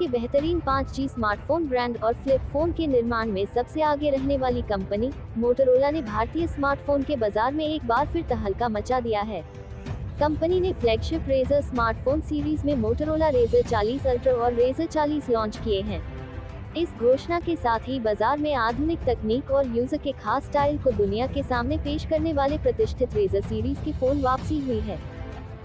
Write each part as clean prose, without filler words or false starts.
के बेहतरीन 5G smartphone brand और फ्लिप फोन के निर्माण में सबसे आगे रहने वाली कंपनी मोटोरोला ने भारतीय स्मार्टफोन के बाजार में एक बार फिर तहलका मचा दिया है। कंपनी ने फ्लैगशिप रेजर स्मार्टफोन सीरीज में मोटोरोला रेजर 40 अल्ट्रा और रेजर 40 लॉन्च किए हैं। इस घोषणा के साथ ही बाजार में आधुनिक तकनीक और यूजर के खास स्टाइल को दुनिया के सामने पेश करने वाले प्रतिष्ठित रेजर सीरीज की फोन वापसी हुई है।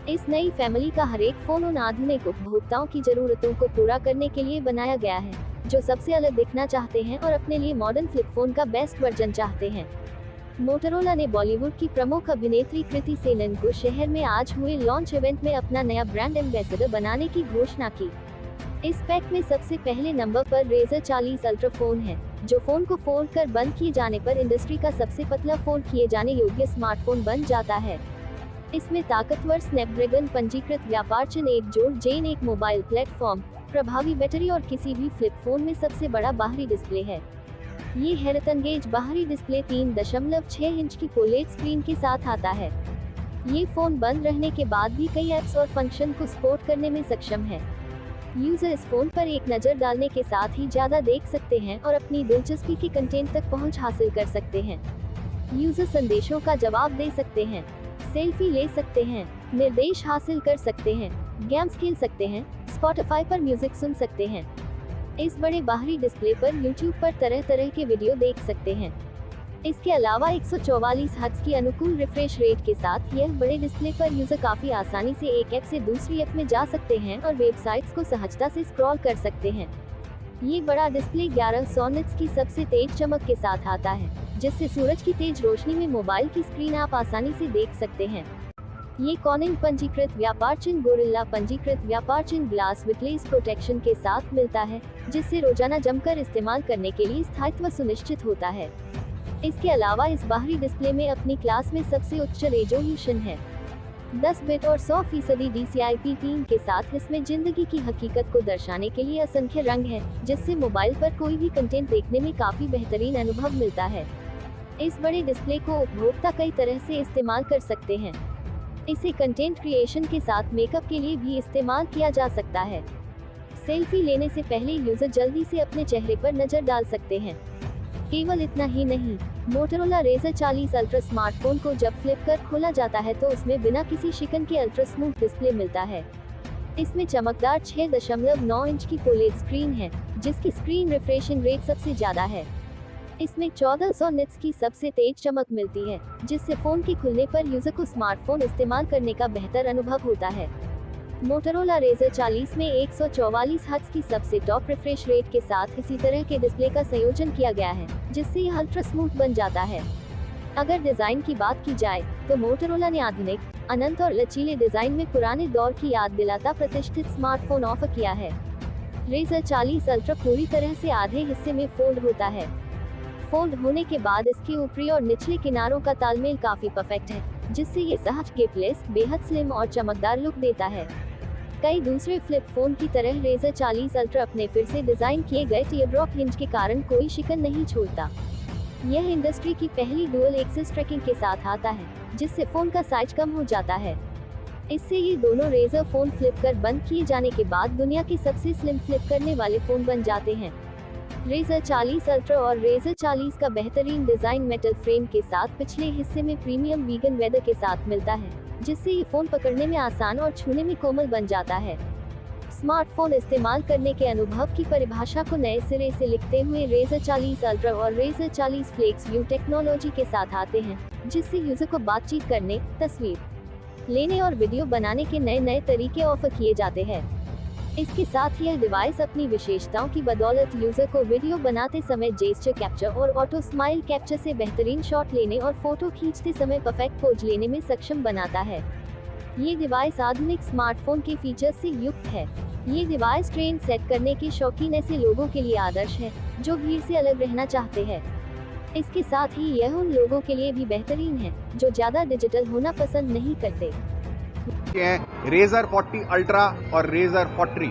इस नई फैमिली का हर एक फोन उन आधुनिक उपभोक्ताओं की जरूरतों को पूरा करने के लिए बनाया गया है, जो सबसे अलग दिखना चाहते हैं और अपने लिए मॉडर्न फ्लिप फोन का बेस्ट वर्जन चाहते हैं। मोटोरोला ने बॉलीवुड की प्रमुख अभिनेत्री कृति सेनन को शहर में आज हुए लॉन्च इवेंट में अपना नया ब्रांड एम्बेसडर बनाने की घोषणा की। इस पैक में सबसे पहले नंबर पर रेजर 40 अल्ट्रा फोन है, जो फोन को फोल्ड कर बंद किए जाने पर इंडस्ट्री का सबसे पतला फोल्ड किए जाने योग्य स्मार्टफोन बन जाता है। इसमें ताकतवर स्नैपड्रैगन पंजीकृत व्यापार चिन्ह 1 जोड़ जेन 1 मोबाइल प्लेटफॉर्म, प्रभावी बैटरी और किसी भी फ्लिप फोन में सबसे बड़ा बाहरी डिस्प्ले है। ये हैरतअंगेज बाहरी डिस्प्ले 3.6 इंच की OLED स्क्रीन के साथ आता है। ये फोन बंद रहने के बाद भी कई ऐप्स और फंक्शन को सपोर्ट करने में सक्षम है। यूजर इस फोन पर एक नज़र डालने के साथ ही ज्यादा देख सकते हैं और अपनी दिलचस्पी के कंटेंट तक पहुंच हासिल कर सकते हैं। यूजर संदेशों का जवाब दे सकते हैं, सेल्फी ले सकते हैं, निर्देश हासिल कर सकते हैं, गेम्स खेल सकते हैं, स्पॉटिफाई पर म्यूजिक सुन सकते हैं। इस बड़े बाहरी डिस्प्ले पर यूट्यूब पर तरह तरह के वीडियो देख सकते हैं। इसके अलावा 144 हर्ट्ज की अनुकूल रिफ्रेश रेट के साथ यह बड़े डिस्प्ले पर यूजर काफी आसानी से एक ऐप से दूसरी ऐप में जा सकते हैं और वेबसाइट्स को सहजता से स्क्रॉल कर सकते हैं। ये बड़ा डिस्प्ले 1100 निट्स की सबसे तेज चमक के साथ आता है, जिससे सूरज की तेज रोशनी में मोबाइल की स्क्रीन आप आसानी से देख सकते हैं। ये कॉर्निंग पंजीकृत व्यापार चिन्ह गोरिल्ला पंजीकृत व्यापार चिन्ह ग्लास विटलेस प्रोटेक्शन के साथ मिलता है, जिससे रोजाना जमकर इस्तेमाल करने के लिए स्थायित्व सुनिश्चित होता है। इसके अलावा इस बाहरी डिस्प्ले में अपनी क्लास में सबसे उच्च रेजोल्यूशन है, 10 बिट और 100% DCI-P3 के साथ। इसमें जिंदगी की हकीकत को दर्शाने के लिए असंख्य रंग है, जिससे मोबाइल पर कोई भी कंटेंट देखने में काफी बेहतरीन अनुभव मिलता है। इस बड़े डिस्प्ले को उपभोक्ता कई तरह से इस्तेमाल कर सकते हैं। इसे कंटेंट क्रिएशन के साथ मेकअप के लिए भी इस्तेमाल किया जा सकता है। सेल्फी लेने से पहले यूजर जल्दी से अपने चेहरे पर नजर डाल सकते हैं। केवल इतना ही नहीं, मोटोरोला रेजर 40 अल्ट्रा स्मार्टफोन को जब फ्लिप कर खोला जाता है तो उसमें बिना किसी शिकन के अल्ट्रा स्मूथ डिस्प्ले मिलता है। इसमें चमकदार 6.9 इंच की OLED स्क्रीन है, जिसकी स्क्रीन रिफ्रेशिंग रेट सबसे ज्यादा है। इसमें 1400 निट्स की सबसे तेज चमक मिलती है, जिससे फोन के खुलने पर यूजर को स्मार्टफोन इस्तेमाल करने का बेहतर अनुभव होता है। मोटोरोला रेजर 40 में 144 हर्ट्ज की सबसे टॉप रिफ्रेश रेट के साथ इसी तरह के डिस्प्ले का संयोजन किया गया है, जिससे यह अल्ट्रा स्मूथ बन जाता है। अगर डिजाइन की बात की जाए तो मोटोरोला ने आधुनिक, अनंत और लचीले डिजाइन में पुराने दौर की याद दिलाता प्रतिष्ठित स्मार्टफोन ऑफर किया है। रेजर 40 अल्ट्रा पूरी तरह से आधे हिस्से में फोल्ड होता है। फोल्ड होने के बाद इसके ऊपरी और निचले किनारों का तालमेल काफी परफेक्ट है, जिससे ये सहज गिफ्टलेस, बेहद स्लिम और चमकदार लुक देता है। कई दूसरे फ्लिप फोन की तरह रेजर 40 अल्ट्रा अपने फिर से डिजाइन किए गए टीयरड्रॉप हिंज के कारण कोई शिकन नहीं छोड़ता। यह इंडस्ट्री की पहली डुअल एक्सिस ट्रैकिंग के साथ आता है, जिससे फोन का साइज कम हो जाता है। इससे ये दोनों रेजर फोन फ्लिप कर बंद किए जाने के बाद दुनिया के सबसे स्लिम फ्लिप करने वाले फोन बन जाते हैं। रेजर 40 अल्ट्रा और रेजर 40 का बेहतरीन डिजाइन मेटल फ्रेम के साथ पिछले हिस्से में प्रीमियम वीगन वेदर के साथ मिलता है, जिससे ये फोन पकड़ने में आसान और छूने में कोमल बन जाता है। स्मार्टफोन इस्तेमाल करने के अनुभव की परिभाषा को नए सिरे से लिखते हुए रेजर 40 अल्ट्रा और रेजर 40 फ्लेक्स व्यू टेक्नोलॉजी के साथ आते हैं, जिससे यूजर को बातचीत करने, तस्वीर लेने और वीडियो बनाने के नए नए तरीके ऑफर किए जाते हैं। इसके साथ यह डिवाइस अपनी विशेषताओं की बदौलत यूजर को वीडियो बनाते समय जेस्चर कैप्चर और ऑटो स्माइल कैप्चर से बेहतरीन शॉट लेने और फोटो खींचते समय परफेक्ट पोज लेने में सक्षम बनाता है। ये डिवाइस आधुनिक स्मार्टफोन के फीचर्स से युक्त है। ये डिवाइस ट्रेंड सेट करने के शौकीन ऐसे लोगों के लिए आदर्श है, जो भीड़ से अलग रहना चाहते हैं। इसके साथ ही यह उन लोगों के लिए भी बेहतरीन है, जो ज्यादा डिजिटल होना पसंद नहीं करते। रेजर 40 अल्ट्रा और रेजर 40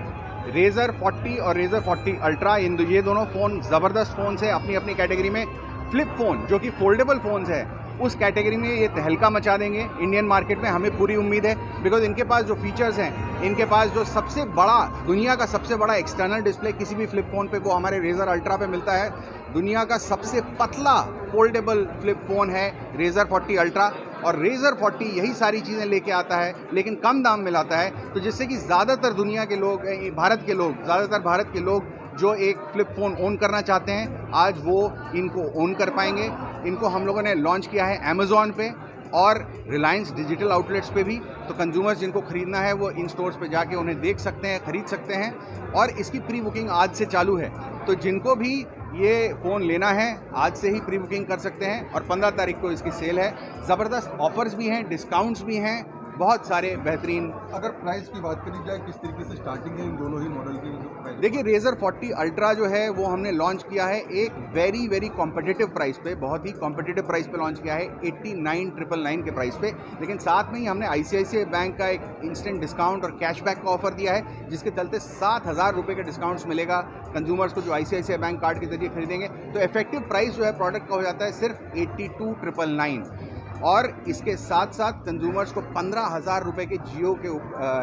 रेजर 40 और रेजर 40 अल्ट्रा ये दोनों फ़ोन ज़बरदस्त फ़ोन्स है अपनी अपनी कैटेगरी में। फ्लिप फ़ोन जो कि फोल्डेबल फ़ोन्स है, उस कैटेगरी में ये तहलका मचा देंगे इंडियन मार्केट में, हमें पूरी उम्मीद है। बिकॉज इनके पास जो फीचर्स हैं, इनके पास जो सबसे बड़ा, दुनिया का सबसे बड़ा एक्सटर्नल डिस्प्ले किसी भी फ्लिप फ़ोन पे वो हमारे रेजर अल्ट्रा पे मिलता है। दुनिया का सबसे पतला फोल्डेबल फ्लिप फ़ोन है रेजर 40 अल्ट्रा, और रेजर 40 यही सारी चीज़ें लेके आता है, लेकिन कम दाम में लाता है, तो जिससे कि ज़्यादातर दुनिया के लोग, ज़्यादातर भारत के लोग जो एक फ्लिप फ़ोन ओन करना चाहते हैं, आज वो इनको ओन कर पाएंगे। इनको हम लोगों ने लॉन्च किया है अमेज़ॉन पे और रिलायंस डिजिटल आउटलेट्स पे भी, तो कंज्यूमर्स जिनको ख़रीदना है वो इन स्टोर्स पे जाके उन्हें देख सकते हैं, ख़रीद सकते हैं। और इसकी प्री बुकिंग आज से चालू है, तो जिनको भी ये फ़ोन लेना है आज से ही प्री बुकिंग कर सकते हैं। और 15 तारीख को इसकी सेल है। ज़बरदस्त ऑफर्स भी हैं, डिस्काउंट्स भी हैं, बहुत सारे बेहतरीन। अगर प्राइस की बात करी जाए, किस तरीके से स्टार्टिंग है इन दोनों ही मॉडल की? देखिए, रेजर 40 अल्ट्रा जो है वो हमने लॉन्च किया है एक वेरी कॉम्पिटिटिव प्राइस पे, बहुत ही कॉम्पिटिटिव प्राइस पे लॉन्च किया है, 89,999 के प्राइस पे। लेकिन साथ में ही हमने ICICI बैंक का एक इंस्टेंट डिस्काउंट और कैशबैक का ऑफर दिया है, जिसके चलते 7,000 रुपये का डिस्काउंट्स मिलेगा कंज्यूमर्स को जो ICICI बैंक कार्ड के जरिए खरीदेंगे। तो इफेक्टिव प्राइस जो है प्रोडक्ट का हो जाता है सिर्फ 82,999। और इसके साथ साथ कंज्यूमर्स को 15,000 रुपये के जियो के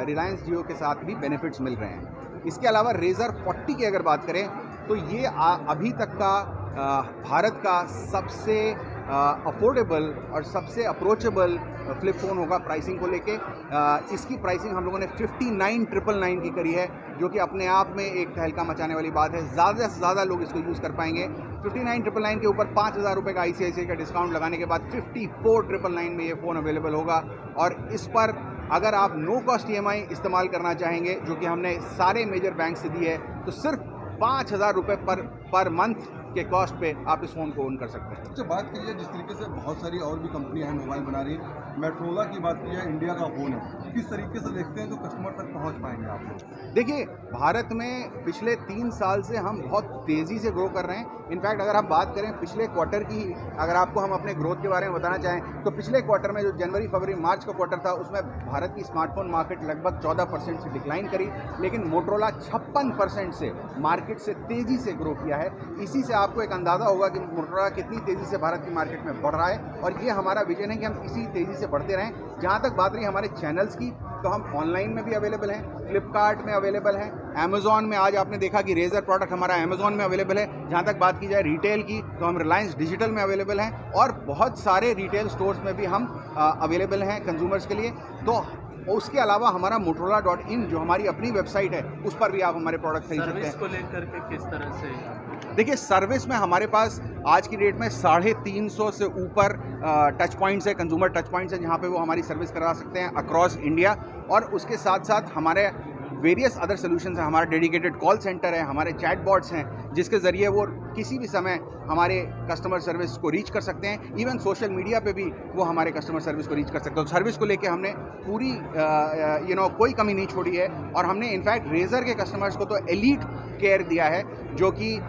रिलायंस जियो के साथ भी बेनिफिट्स मिल रहे हैं। इसके अलावा रेजर 40 की अगर बात करें तो ये अभी तक का भारत का सबसे अफोर्डेबल और सबसे अप्रोचेबल फ्लिप फ़ोन होगा प्राइसिंग को लेके। इसकी प्राइसिंग हम लोगों ने 59,999 की करी है, जो कि अपने आप में एक तहलका मचाने वाली बात है। ज़्यादा से ज़्यादा लोग इसको यूज़ कर पाएंगे। 59,999 के ऊपर 5,000 रुपये का ICICI का डिस्काउंट लगाने के बाद 54,999 में ये फ़ोन अवेलेबल होगा। और इस पर अगर आप नो कॉस्ट EMI इस्तेमाल करना चाहेंगे, जो कि हमने सारे मेजर बैंक से दी है, तो सिर्फ 5,000 रुपये पर मंथ के कॉस्ट पे आप इस फ़ोन को ओन कर सकते हैं। अच्छा, बात कीजिए जिस तरीके से बहुत सारी और भी कंपनियां हैं मोबाइल बना रही हैं, मोटोरोला की बात की जाए, इंडिया का फ़ोन है, किस तरीके से देखते हैं तो कस्टमर तक पहुंच पाएंगे आप लोग? देखिए, भारत में पिछले 3 साल से हम बहुत तेज़ी से ग्रो कर रहे हैं। इनफैक्ट अगर हम बात करें पिछले क्वार्टर की, अगर आपको हम अपने ग्रोथ के बारे में बताना चाहें, तो पिछले क्वार्टर में जो जनवरी, फरवरी, मार्च का क्वार्टर था, उसमें भारत की स्मार्टफोन मार्केट लगभग 14% से डिक्लाइन करी, लेकिन मोटोरोला 56% से मार्केट से तेज़ी से ग्रो किया है। इसी से आपको एक अंदाज़ा होगा कि मोटोरोला कितनी तेज़ी से भारत की मार्केट में बढ़ रहा है, और ये हमारा विजन है कि हम इसी तेज़ी से बढ़ते रहें। जहाँ तक बात रही हमारे चैनल्स की, तो हम ऑनलाइन में भी अवेलेबल हैं, फ्लिपकार्ट में अवेलेबल हैं, अमेज़ॉन में आज आपने देखा कि रेजर प्रोडक्ट हमारा अमेज़ॉन में अवेलेबल है। जहाँ तक बात की जाए रिटेल की, तो हम रिलायंस डिजिटल में अवेलेबल हैं, और बहुत सारे रिटेल स्टोर्स में भी हम अवेलेबल हैं कंज्यूमर्स के लिए। तो उसके अलावा हमारा Motorola.in जो हमारी अपनी वेबसाइट है, उस पर भी आप हमारे प्रोडक्ट खरीद सकते हैं। सर्विस को लेकर के किस तरह से? देखिए, सर्विस में हमारे पास आज की डेट में 350 से ऊपर टच पॉइंट्स है, कंज्यूमर टच पॉइंट्स हैं, जहाँ पे वो हमारी सर्विस करा सकते हैं अक्रॉस इंडिया। और उसके साथ साथ हमारे वेरियस अदर सोल्यूशंस हैं, हमारा डेडिकेटेड कॉल सेंटर है, हमारे चैटबॉट्स हैं, जिसके ज़रिए वो किसी भी समय हमारे कस्टमर सर्विस को रीच कर सकते हैं। इवन सोशल मीडिया पे भी वो हमारे कस्टमर सर्विस को रीच कर सकते हैं। तो सर्विस को लेके हमने पूरी कोई कमी नहीं छोड़ी है, और हमने इनफैक्ट रेजर के कस्टमर्स को तो एलीट केयर दिया है, जो कि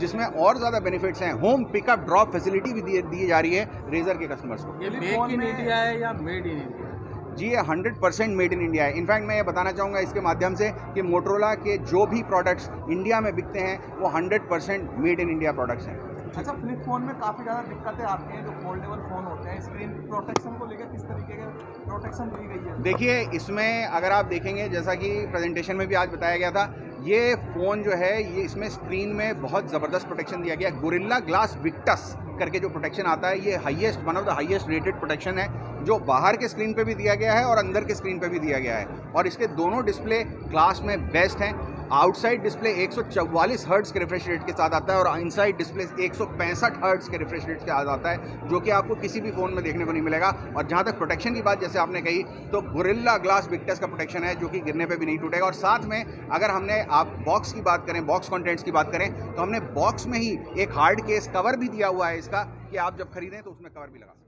जिसमें और ज़्यादा बेनिफिट्स हैं। होम पिकअप ड्रॉप फैसिलिटी भी दी जा रही है रेजर के कस्टमर्स को। ये मेक इन इंडिया है या मेड इन इंडिया? जी, ये 100% मेड इन इंडिया है। इनफैक्ट मैं ये बताना चाहूँगा इसके माध्यम से कि मोटोरोला के जो भी प्रोडक्ट्स इंडिया में बिकते हैं, वो 100% मेड इन इंडिया प्रोडक्ट्स हैं। अच्छा, फ्लिप फ़ोन में काफ़ी ज़्यादा दिक्कतें आती हैं, जो फोल्डेबल फ़ोन होते हैं, स्क्रीन प्रोटेक्शन को लेकर किस तरीके का प्रोटेक्शन दी गई है? देखिए, इसमें अगर आप देखेंगे, जैसा कि प्रेजेंटेशन में भी आज बताया गया था, ये फ़ोन जो है, ये इसमें स्क्रीन में बहुत ज़बरदस्त प्रोटेक्शन दिया गया है। गोरिल्ला ग्लास विक्टस करके जो प्रोटेक्शन आता है, ये one of the highest rated protection है, जो बाहर के स्क्रीन पे भी दिया गया है और अंदर के स्क्रीन पे भी दिया गया है। और इसके दोनों डिस्प्ले क्लास में बेस्ट हैं। आउटसाइड डिस्प्ले 144 हर्ट्ज़ के रिफ्रेश रेट के साथ आता है, और इनसाइड डिस्प्ले 165 हर्ट्ज़ के रिफ्रेश रेट के साथ आता है, जो कि आपको किसी भी फ़ोन में देखने को नहीं मिलेगा। और जहाँ तक प्रोटेक्शन की बात, जैसे आपने कही, तो गोरिल्ला ग्लास विक्टस का प्रोटेक्शन है, जो कि गिरने पे भी नहीं टूटेगा। और साथ में अगर हमने आप बॉक्स की बात करें, बॉक्स कंटेंट्स की बात करें, तो हमने बॉक्स में ही एक हार्ड केस कवर भी दिया हुआ है इसका, कि आप जब खरीदें तो उसमें कवर भी लगा सकते हैं।